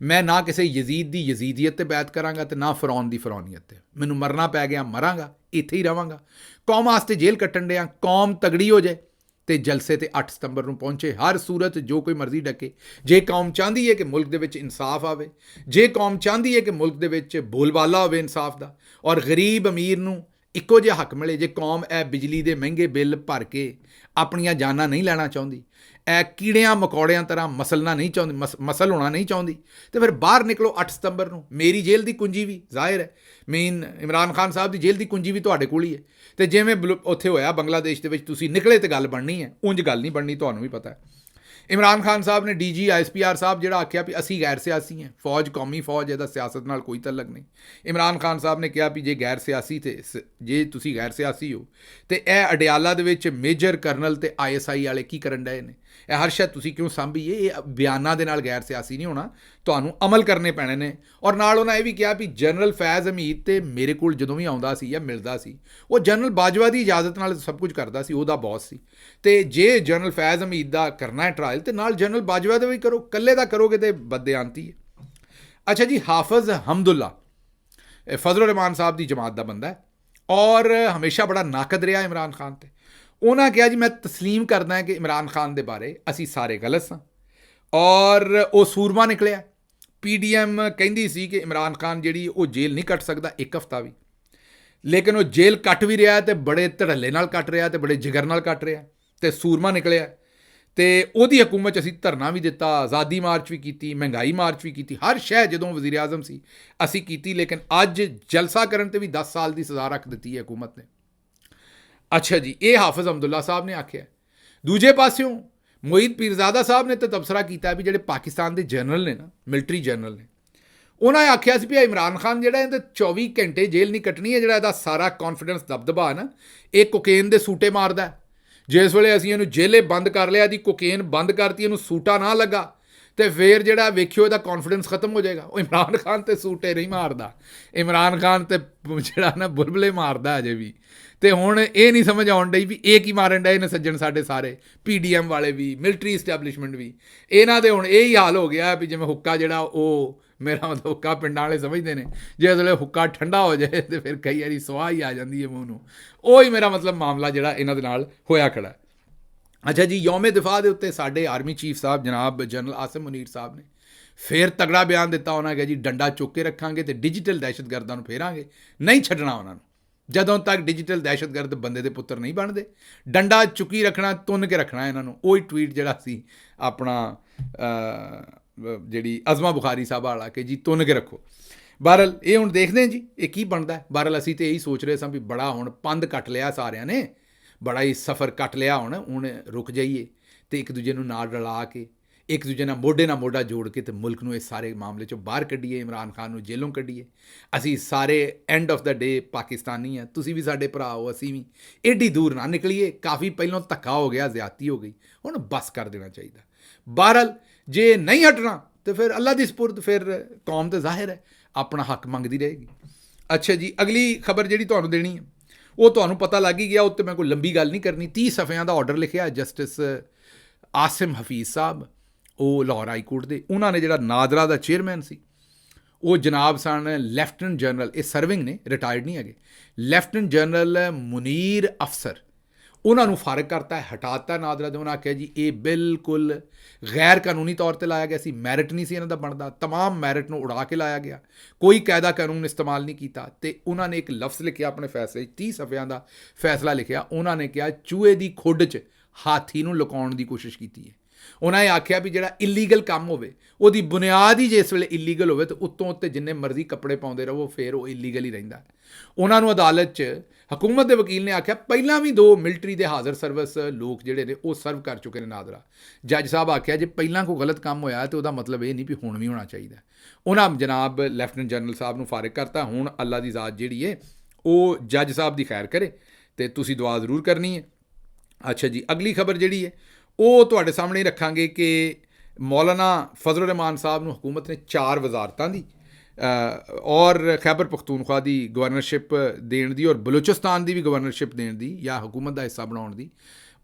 ਮੈਂ ਨਾ ਕਿਸੇ ਯਜ਼ੀਦ ਦੀ ਯਜ਼ੀਦੀਅਤ 'ਤੇ ਬੈਤ ਕਰਾਂਗਾ ਅਤੇ ਨਾ ਫਰੌਨ ਦੀ ਫਰੌਨੀਅਤ 'ਤੇ। ਮੈਨੂੰ ਮਰਨਾ ਪੈ ਗਿਆ ਮਰਾਂਗਾ, ਇੱਥੇ ਹੀ ਰਵਾਂਗਾ। ਕੌਮ ਵਾਸਤੇ ਜੇਲ੍ਹ ਕੱਟਣ ਡਿਆਂ, ਕੌਮ ਤਗੜੀ ਹੋ ਜਾਏ ਅਤੇ ਜਲਸੇ 'ਤੇ 8 ਸਤੰਬਰ ਨੂੰ ਪਹੁੰਚੇ। ਹਰ ਸੂਰਤ ਜੋ ਕੋਈ ਮਰਜ਼ੀ ਡੱਕੇ। ਜੇ ਕੌਮ ਚਾਹੁੰਦੀ ਹੈ ਕਿ ਮੁਲਕ ਦੇ ਵਿੱਚ ਇਨਸਾਫ ਆਵੇ, ਜੇ ਕੌਮ ਚਾਹੁੰਦੀ ਹੈ ਕਿ ਮੁਲਕ ਦੇ ਵਿੱਚ ਬੋਲਬਾਲਾ ਹੋਵੇ ਇਨਸਾਫ ਦਾ ਔਰ ਗਰੀਬ ਅਮੀਰ ਨੂੰ ਇੱਕੋ ਜਿਹਾ ਹੱਕ ਮਿਲੇ, ਜੇ ਕੌਮ ਇਹ ਬਿਜਲੀ ਦੇ ਮਹਿੰਗੇ ਬਿੱਲ ਭਰ ਕੇ ਆਪਣੀਆਂ ਜਾਨਾਂ ਨਹੀਂ ਲੈਣਾ ਚਾਹੁੰਦੀ, ਇਹ ਕੀੜਿਆਂ ਮਕੌੜਿਆਂ ਤਰ੍ਹਾਂ ਮਸਲਣਾ ਨਹੀਂ ਚਾਹੁੰਦੀ, ਮਸਲ ਹੋਣਾ ਨਹੀਂ ਚਾਹੁੰਦੀ, ਤੇ ਫਿਰ ਬਾਹਰ ਨਿਕਲੋ 8 ਸਤੰਬਰ ਨੂੰ। ਮੇਰੀ ਜੇਲ੍ਹ ਦੀ ਕੁੰਜੀ ਵੀ ਜ਼ਾਹਿਰ ਹੈ, ਮੇਨ ਇਮਰਾਨ ਖਾਨ ਸਾਹਿਬ ਦੀ ਜੇਲ੍ਹ ਦੀ ਕੁੰਜੀ ਵੀ ਤੁਹਾਡੇ ਕੋਲ ਹੀ ਹੈ। ਅਤੇ ਜਿਵੇਂ ਉੱਥੇ ਹੋਇਆ ਬੰਗਲਾਦੇਸ਼ ਦੇ ਵਿੱਚ, ਤੁਸੀਂ ਨਿਕਲੇ ਤਾਂ ਗੱਲ ਬਣਨੀ ਹੈ, ਉਂਝ ਗੱਲ ਨਹੀਂ ਬਣਨੀ, ਤੁਹਾਨੂੰ ਵੀ ਪਤਾ ਹੈ। ਇਮਰਾਨ ਖਾਨ ਸਾਹਿਬ ਨੇ DG ISPR ਸਾਹਿਬ ਜਿਹੜਾ ਆਖਿਆ ਵੀ ਅਸੀਂ ਗੈਰ ਸਿਆਸੀ ਹਾਂ, ਫੌਜ ਕੌਮੀ ਫੌਜ, ਇਹਦਾ ਸਿਆਸਤ ਨਾਲ ਕੋਈ ਤਲਕ ਨਹੀਂ। ਇਮਰਾਨ ਖਾਨ ਸਾਹਿਬ ਨੇ ਕਿਹਾ ਵੀ ਜੇ ਗੈਰ ਸਿਆਸੀ ਤੇ ਜੇ ਤੁਸੀਂ ਗੈਰ ਸਿਆਸੀ ਹੋ ਤੇ ਇਹ ਅਡਿਆਲਾ ਦੇ ਵਿੱਚ ਮੇਜਰ ਕਰਨਲ ਤੇ ISI ਵਾਲੇ ਕੀ ਕਰਨ ਡਏ ਨੇ? ਇਹ ਹਰ ਸ਼ਾਇਦ ਤੁਸੀਂ ਕਿਉਂ ਸਾਂਭੀਏ, ਇਹ ਬਿਆਨਾਂ ਦੇ ਨਾਲ ਗੈਰ ਸਿਆਸੀ ਨਹੀਂ ਹੋਣਾ, ਤੁਹਾਨੂੰ ਅਮਲ ਕਰਨੇ ਪੈਣੇ ਨੇ। ਔਰ ਨਾਲ ਉਹਨਾਂ ਇਹ ਵੀ ਕਿਹਾ ਵੀ ਜਨਰਲ ਫੈਜ਼ ਹਮੀਦ ਤੇ ਮੇਰੇ ਕੋਲ ਜਦੋਂ ਵੀ ਆਉਂਦਾ ਸੀ ਜਾਂ ਮਿਲਦਾ ਸੀ, ਉਹ ਜਨਰਲ ਬਾਜਵਾ ਦੀ ਇਜਾਜ਼ਤ ਨਾਲ ਸਭ ਕੁਝ ਕਰਦਾ ਸੀ, ਉਹਦਾ ਬੌਸ ਸੀ। ਤੇ ਜੇ ਜਨਰਲ ਫੈਜ਼ ਹਮੀਦ ਦਾ ਕਰਨਾ ਹੈ ਟਰਾਇਲ, ਤੇ ਨਾਲ ਜਨਰਲ ਬਾਜਵਾ ਦਾ ਵੀ ਕਰੋ, ਇਕੱਲੇ ਦਾ ਕਰੋਗੇ ਤੇ ਬਦਿਆਨਤੀ ਹੈ। ਅੱਛਾ ਜੀ, ਹਾਫਿਜ਼ ਹਮਦੁੱਲਾ ਫਜ਼ਲ ਰਹਿਮਾਨ ਸਾਹਿਬ ਦੀ ਜਮਾਤ ਦਾ ਬੰਦਾ ਹੈ ਔਰ ਹਮੇਸ਼ਾ ਬੜਾ ਨਾਕਦ ਰਿਹਾ ਇਮਰਾਨ ਖਾਨ 'ਤੇ। ਉਹਨਾਂ ਕਿਹਾ ਜੀ ਮੈਂ ਤਸਲੀਮ ਕਰਦਾ ਕਿ ਇਮਰਾਨ ਖਾਨ ਦੇ ਬਾਰੇ ਅਸੀਂ ਸਾਰੇ ਗਲਤ ਸਾਂ ਔਰ ਉਹ ਸੂਰਮਾ ਨਿਕਲਿਆ। PDM ਕਹਿੰਦੀ ਸੀ ਕਿ ਇਮਰਾਨ ਖਾਨ ਜਿਹੜੀ ਉਹ ਜੇਲ੍ਹ ਨਹੀਂ ਕੱਟ ਸਕਦਾ 1 ਹਫ਼ਤਾ ਵੀ, ਲੇਕਿਨ ਉਹ ਜੇਲ੍ਹ ਕੱਟ ਵੀ ਰਿਹਾ ਤੇ ਬੜੇ ਧੜੱਲੇ ਨਾਲ ਕੱਟ ਰਿਹਾ ਤੇ ਬੜੇ ਜਿਗਰ ਨਾਲ ਕੱਟ ਰਿਹਾ ਤੇ ਸੂਰਮਾ ਨਿਕਲਿਆ। ਤੇ ਉਹਦੀ ਹਕੂਮਤ 'ਚ ਅਸੀਂ ਧਰਨਾ ਵੀ ਦਿੱਤਾ, ਆਜ਼ਾਦੀ ਮਾਰਚ ਵੀ ਕੀਤੀ, ਮਹਿੰਗਾਈ ਮਾਰਚ ਵੀ ਕੀਤੀ, ਹਰ ਸ਼ੈ ਜਦੋਂ ਵਜ਼ੀਰ ਆਜ਼ਮ ਸੀ ਅਸੀਂ ਕੀਤੀ। ਲੇਕਿਨ ਅੱਜ ਜਲਸਾ ਕਰਨ 'ਤੇ ਵੀ 10 ਸਾਲ ਦੀ ਸਜ਼ਾ ਰੱਖ ਦਿੱਤੀ ਹੈ ਹਕੂਮਤ ਨੇ। ਅੱਛਾ ਜੀ, ਇਹ ਹਾਫਿਜ਼ ਹਮਦੁੱਲਾ ਸਾਹਿਬ ਨੇ ਆਖਿਆ। ਦੂਜੇ ਪਾਸਿਓਂ ਮੋਈਦ ਪੀਰਜ਼ਾਦਾ ਸਾਹਿਬ ਨੇ ਤਾਂ ਤਬਸਰਾ ਕੀਤਾ ਵੀ ਜਿਹੜੇ ਪਾਕਿਸਤਾਨ ਦੇ ਜਨਰਲ ਨੇ ਨਾ, ਮਿਲਟਰੀ ਜਨਰਲ ਨੇ, ਉਹਨਾਂ ਨੇ ਆਖਿਆ ਸੀ ਵੀ ਇਮਰਾਨ ਖਾਨ ਜਿਹੜਾ ਇਹਦੇ 24 ਘੰਟੇ ਜੇਲ੍ਹ ਨਹੀਂ ਕੱਟਣੀ ਹੈ, ਜਿਹੜਾ ਇਹਦਾ ਸਾਰਾ ਕੌਨਫੀਡੈਂਸ ਦਬਦਬਾ ਨਾ, ਇਹ ਕੋਕੇਨ ਦੇ ਸੂਟੇ ਮਾਰਦਾ। ਜਿਸ ਵੇਲੇ ਅਸੀਂ ਇਹਨੂੰ ਜੇਲੇ ਬੰਦ ਕਰ ਲਿਆ, ਇਹਦੀ ਕੋਕੇਨ ਬੰਦ ਕਰਤੀ, ਇਹਨੂੰ ਸੂਟਾ ਨਾ ਲੱਗਾ ਤੇ ਫਿਰ ਜਿਹੜਾ ਵੇਖਿਓ ਇਹਦਾ ਕੌਨਫੀਡੈਂਸ ਖਤਮ ਹੋ ਜਾਏਗਾ। ਉਹ ਇਮਰਾਨ ਖਾਨ ਤੇ ਸੂਟੇ ਨਹੀਂ ਮਾਰਦਾ, ਇਮਰਾਨ ਖਾਨ ਤੇ ਜਿਹੜਾ ਨਾ ਬੁਲਬੁਲੇ ਮਾਰਦਾ ਅਜੇ ਵੀ। ਤੇ ਹੁਣ ਇਹ ਨਹੀਂ ਸਮਝ ਆਉਣ ਡਈ ਵੀ ਇਹ ਕੀ ਮਾਰਨ ਡਏ ਨੇ ਸੱਜਣ ਸਾਡੇ ਸਾਰੇ, PDM ਵਾਲੇ ਵੀ, ਮਿਲਟਰੀ ਇਸਟੈਬਲਿਸ਼ਮੈਂਟ ਵੀ। ਇਹਨਾਂ ਦੇ ਹੁਣ ਇਹ ਹੀ ਹਾਲ ਹੋ ਗਿਆ ਵੀ ਜਿਵੇਂ ਹੁੱਕਾ ਜਿਹੜਾ ਉਹ, ਮੇਰਾ ਮਤਲਬ ਹੁੱਕਾ ਪਿੰਡਾਂ ਵਾਲੇ ਸਮਝਦੇ ਨੇ, ਜੇ ਵੇਲੇ ਹੁੱਕਾ ਠੰਡਾ ਹੋ ਜਾਏ ਤੇ ਫਿਰ ਕਈ ਵਾਰੀ ਸਵਾਹ ਹੀ ਆ ਜਾਂਦੀ ਹੈ ਮੂੰਹ ਨੂੰ। ਉਹ ਹੀ ਮੇਰਾ ਮਤਲਬ ਮਾਮਲਾ ਜਿਹੜਾ ਇਹਨਾਂ ਦੇ ਨਾਲ ਹੋਇਆ ਖੜਾ। ਅੱਛਾ ਜੀ, ਯੌਮ ਦਿਫਾਅ ਦੇ ਉੱਤੇ ਸਾਡੇ ਆਰਮੀ ਚੀਫ ਸਾਹਿਬ ਜਨਾਬ ਜਨਰਲ ਆਸਿਮ ਮੁਨੀਰ ਸਾਹਿਬ ਨੇ ਫਿਰ ਤਗੜਾ ਬਿਆਨ ਦਿੱਤਾ। ਉਹਨਾਂ ਕਿਹਾ ਜੀ ਡੰਡਾ ਚੁੱਕ ਕੇ ਰੱਖਾਂਗੇ ਤੇ ਡਿਜੀਟਲ ਦਹਿਸ਼ਤਗਰਦਾਂ ਨੂੰ ਫੇਰਾਂਗੇ, ਨਹੀਂ ਛੱਡਣਾ ਉਹਨਾਂ ਨੂੰ ਜਦੋਂ ਤੱਕ ਡਿਜੀਟਲ ਦਹਿਸ਼ਤਗਰਦ ਬੰਦੇ ਦੇ ਪੁੱਤਰ ਨਹੀਂ ਬਣਦੇ। ਡੰਡਾ ਚੁੱਕੀ ਰੱਖਣਾ, ਤੁੰਨ ਕੇ ਰੱਖਣਾ ਇਹਨਾਂ ਨੂੰ। ਉਹੀ ਟਵੀਟ ਜਿਹੜਾ ਸੀ ਆਪਣਾ ਜਿਹੜੀ ਅਜ਼ਮਾ ਬੁਖਾਰੀ ਸਾਹਿਬ ਵਾਲਾ ਕਿ ਜੀ ਤੁੰਨ ਕੇ ਰੱਖੋ। ਬਹਰਹਾਲ ਇਹ ਹੁਣ ਦੇਖਦੇ ਹਾਂ ਜੀ ਇਹ ਕੀ ਬਣਦਾ। ਬਹਰਹਾਲ ਅਸੀਂ ਤਾਂ ਇਹੀ ਸੋਚ ਰਹੇ ਸਾਂ ਵੀ ਬੜਾ ਹੁਣ ਪੰਧ ਕੱਟ ਲਿਆ ਸਾਰਿਆਂ ਨੇ, ਬੜਾ ਹੀ ਸਫ਼ਰ ਕੱਟ ਲਿਆ, ਹੁਣ ਰੁਕ ਜਾਈਏ ਅਤੇ ਇੱਕ ਦੂਜੇ ਨੂੰ ਨਾਲ ਰਲਾ ਕੇ, ਇੱਕ ਦੂਜੇ ਨਾਲ ਮੋਢਾ ਜੋੜ ਕੇ ਤੇ ਮੁਲਕ ਨੂੰ ਇਸ ਸਾਰੇ ਮਾਮਲੇ 'ਚੋਂ ਬਾਹਰ ਕੱਢੀਏ, ਇਮਰਾਨ ਖਾਨ ਨੂੰ ਜੇਲੋਂ ਕੱਢੀਏ। ਅਸੀਂ ਸਾਰੇ ਐਂਡ ਆਫ ਦਾ ਡੇ ਪਾਕਿਸਤਾਨੀ ਹਾਂ, ਤੁਸੀਂ ਵੀ ਸਾਡੇ ਭਰਾ ਹੋ, ਅਸੀਂ ਵੀ। ਐਡੀ ਦੂਰ ਨਾ ਨਿਕਲੀਏ, ਕਾਫੀ ਪਹਿਲਾਂ ਧੱਕਾ ਹੋ ਗਿਆ, ਜ਼ਿਆਦਤੀ ਹੋ ਗਈ, ਹੁਣ ਬਸ ਕਰ ਦੇਣਾ ਚਾਹੀਦਾ। ਬਹਰਹਾਲ ਜੇ ਨਹੀਂ ਹਟਣਾ ਤਾਂ ਫਿਰ ਅੱਲਾ ਦੀ ਸਪੁਰਦ, ਫਿਰ ਕੌਮ ਤਾਂ ਜ਼ਾਹਿਰ ਹੈ ਆਪਣਾ ਹੱਕ ਮੰਗਦੀ ਰਹੇਗੀ। ਅੱਛਾ ਜੀ, ਅਗਲੀ ਖਬਰ ਜਿਹੜੀ ਤੁਹਾਨੂੰ ਦੇਣੀ ਹੈ ਉਹ ਤੁਹਾਨੂੰ ਪਤਾ ਲੱਗ ਹੀ ਗਿਆ, ਉੱਤੇ ਮੈਂ ਕੋਈ ਲੰਬੀ ਗੱਲ ਨਹੀਂ ਕਰਨੀ। 30 ਸਫ਼ਿਆਂ ਦਾ ਆਰਡਰ ਲਿਖਿਆ ਜਸਟਿਸ ਆਸਿਮ ਹਫੀਜ਼ ਸਾਹਿਬ, ਉਹ ਲਾਹੌਰ ਹਾਈ ਕੋਰਟ ਦੇ। ਉਹਨਾਂ ਨੇ ਜਿਹੜਾ ਨਾਦਰਾ ਦਾ ਚੇਅਰਮੈਨ ਸੀ ਉਹ ਜਨਾਬ ਸਨ ਲੈਫਟੀਨੈਂਟ ਜਨਰਲ, ਇਹ ਸਰਵਿੰਗ ਨੇ, ਰਿਟਾਇਰਡ ਨਹੀਂ ਹੈਗੇ, ਲੈਫਟੀਨੈਂਟ ਜਨਰਲ ਮੁਨੀਰ ਅਫਸਰ, ਉਹਨਾਂ ਨੂੰ ਫਾਰਗ ਕਰਤਾ ਹੈ, ਹਟਾਤਾ ਨਾਦਰਾ ਦੇ। ਉਹਨਾਂ ਆਖਿਆ ਜੀ ਇਹ ਬਿਲਕੁਲ ਗੈਰ ਕਾਨੂੰਨੀ ਤੌਰ 'ਤੇ ਲਾਇਆ ਗਿਆ ਸੀ, ਮੈਰਿਟ ਨਹੀਂ ਸੀ ਇਹਨਾਂ ਦਾ ਬਣਦਾ, ਤਮਾਮ ਮੈਰਿਟ ਨੂੰ ਉਡਾ ਕੇ ਲਾਇਆ ਗਿਆ, ਕੋਈ ਕਾਇਦਾ ਕਾਨੂੰਨ ਇਸਤੇਮਾਲ ਨਹੀਂ ਕੀਤਾ। ਅਤੇ ਉਹਨਾਂ ਨੇ ਇੱਕ ਲਫ਼ਜ਼ ਲਿਖਿਆ ਆਪਣੇ ਫੈਸਲੇ 'ਚ, 30 ਸਫ਼ਿਆਂ ਦਾ ਫੈਸਲਾ ਲਿਖਿਆ। ਉਹਨਾਂ ਨੇ ਕਿਹਾ ਚੂਹੇ ਦੀ ਖੁੱਡ 'ਚ ਹਾਥੀ ਨੂੰ ਲੁਕਾਉਣ ਦੀ ਕੋਸ਼ਿਸ਼ ਕੀਤੀ ਹੈ। ਉਹਨਾਂ ਨੇ ਆਖਿਆ ਵੀ ਜਿਹੜਾ ਇਲੀਗਲ ਕੰਮ ਹੋਵੇ ਉਹਦੀ ਬੁਨਿਆਦ ਹੀ ਜਿਸ ਵੇਲੇ ਇਲੀਗਲ ਹੋਵੇ ਤਾਂ ਉੱਤੋਂ ਉੱਤੇ ਜਿੰਨੇ ਮਰਜ਼ੀ ਕੱਪੜੇ ਪਾਉਂਦੇ ਰਹੋ ਫਿਰ ਉਹ ਇਲੀਗਲ ਹੀ ਰਹਿੰਦਾ। ਉਹਨਾਂ ਨੂੰ ਅਦਾਲਤ 'ਚ ਹਕੂਮਤ ਦੇ ਵਕੀਲ ਨੇ ਆਖਿਆ ਪਹਿਲਾਂ ਵੀ 2 ਮਿਲਟਰੀ ਦੇ ਹਾਜ਼ਰ ਸਰਵਿਸ ਲੋਕ ਜਿਹੜੇ ਨੇ ਉਹ ਸਰਵ ਕਰ ਚੁੱਕੇ ਨੇ ਨਾਦਰਾ। ਜੱਜ ਸਾਹਿਬ ਆਖਿਆ ਜੇ ਪਹਿਲਾਂ ਕੋਈ ਗਲਤ ਕੰਮ ਹੋਇਆ ਤਾਂ ਉਹਦਾ ਮਤਲਬ ਇਹ ਨਹੀਂ ਵੀ ਹੁਣ ਵੀ ਹੋਣਾ ਚਾਹੀਦਾ। ਉਹਨਾਂ ਜਨਾਬ ਲੈਫਟੀਨੈਂਟ ਜਨਰਲ ਸਾਹਿਬ ਨੂੰ ਫਾਰਿਗ ਕਰਤਾ। ਹੁਣ ਅੱਲਾ ਦੀ ਜ਼ਾਤ ਜਿਹੜੀ ਹੈ ਉਹ ਜੱਜ ਸਾਹਿਬ ਦੀ ਖੈਰ ਕਰੇ ਅਤੇ ਤੁਸੀਂ ਦੁਆ ਜ਼ਰੂਰ ਕਰਨੀ ਹੈ। ਅੱਛਾ ਜੀ, ਅਗਲੀ ਖਬਰ ਜਿਹੜੀ ਹੈ ਉਹ ਤੁਹਾਡੇ ਸਾਹਮਣੇ ਰੱਖਾਂਗੇ ਕਿ ਮੌਲਾਨਾ ਫਜ਼ਲ ਰਹਿਮਾਨ ਸਾਹਿਬ ਨੂੰ ਹਕੂਮਤ ਨੇ 4 ਵਜ਼ਾਰਤਾਂ ਦੀ ਔਰ ਖੈਬਰ ਪਖਤੂਨਖਵਾ ਦੀ ਗਵਰਨਰਸ਼ਿਪ ਦੇਣ ਦੀ ਔਰ ਬਲੋਚਿਸਤਾਨ ਦੀ ਵੀ ਗਵਰਨਰਸ਼ਿਪ ਦੇਣ ਦੀ ਜਾਂ ਹਕੂਮਤ ਦਾ ਹਿੱਸਾ ਬਣਾਉਣ ਦੀ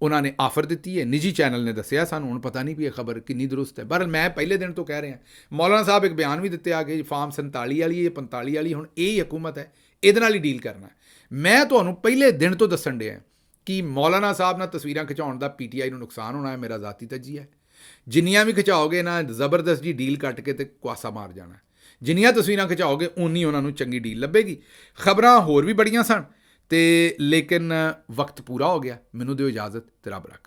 ਉਹਨਾਂ ਨੇ ਆਫਰ ਦਿੱਤੀ ਹੈ। ਨਿੱਜੀ ਚੈਨਲ ਨੇ ਦੱਸਿਆ ਸਾਨੂੰ, ਹੁਣ ਪਤਾ ਨਹੀਂ ਵੀ ਇਹ ਖਬਰ ਕਿੰਨੀ ਦਰੁਸਤ ਹੈ। ਬਹਰਹਾਲ ਮੈਂ ਪਹਿਲੇ ਦਿਨ ਤੋਂ ਕਹਿ ਰਿਹਾ, ਮੌਲਾਨਾ ਸਾਹਿਬ ਇੱਕ ਬਿਆਨ ਵੀ ਦਿੱਤੇ ਆ ਕਿ ਫਾਰਮ 47 ਵਾਲੀ ਜਾਂ 45 ਵਾਲੀ ਹੁਣ ਇਹ ਹੀ ਹਕੂਮਤ ਹੈ, ਇਹਦੇ ਨਾਲ ਹੀ ਡੀਲ ਕਰਨਾ। ਮੈਂ ਤੁਹਾਨੂੰ ਪਹਿਲੇ ਦਿਨ ਤੋਂ ਦੱਸਣ ਡਿਆ ਕਿ ਮੌਲਾਨਾ ਸਾਹਿਬ ਨਾਲ ਤਸਵੀਰਾਂ ਖਿਚਾਉਣ ਦਾ PTI ਨੂੰ ਨੁਕਸਾਨ ਹੋਣਾ ਹੈ, ਮੇਰਾ ਜ਼ਾਤੀ ਤਜੀਆ ਹੈ। ਜਿੰਨੀਆਂ ਵੀ ਖਿਚਾਓਗੇ ਨਾ ਜ਼ਬਰਦਸਤ ਜੀ ਡੀਲ ਕੱਟ ਕੇ ਤੇ ਕੁਆਸਾ ਮਾਰ ਜਾਣਾ। ਜਿੰਨੀਆਂ ਤਸਵੀਰਾਂ ਖਿਚਾਓਗੇ ਉਨੀ ਉਹਨਾਂ ਨੂੰ ਚੰਗੀ ਡੀਲ ਲੱਭੇਗੀ। ਖਬਰਾਂ ਹੋਰ ਵੀ ਬੜੀਆਂ ਸਨ ਤੇ ਲੇਕਿਨ ਵਕਤ ਪੂਰਾ ਹੋ ਗਿਆ। ਮੈਨੂੰ ਦਿਓ ਇਜਾਜ਼ਤ ਤੇ ਰੱਬ ਰੱਖ।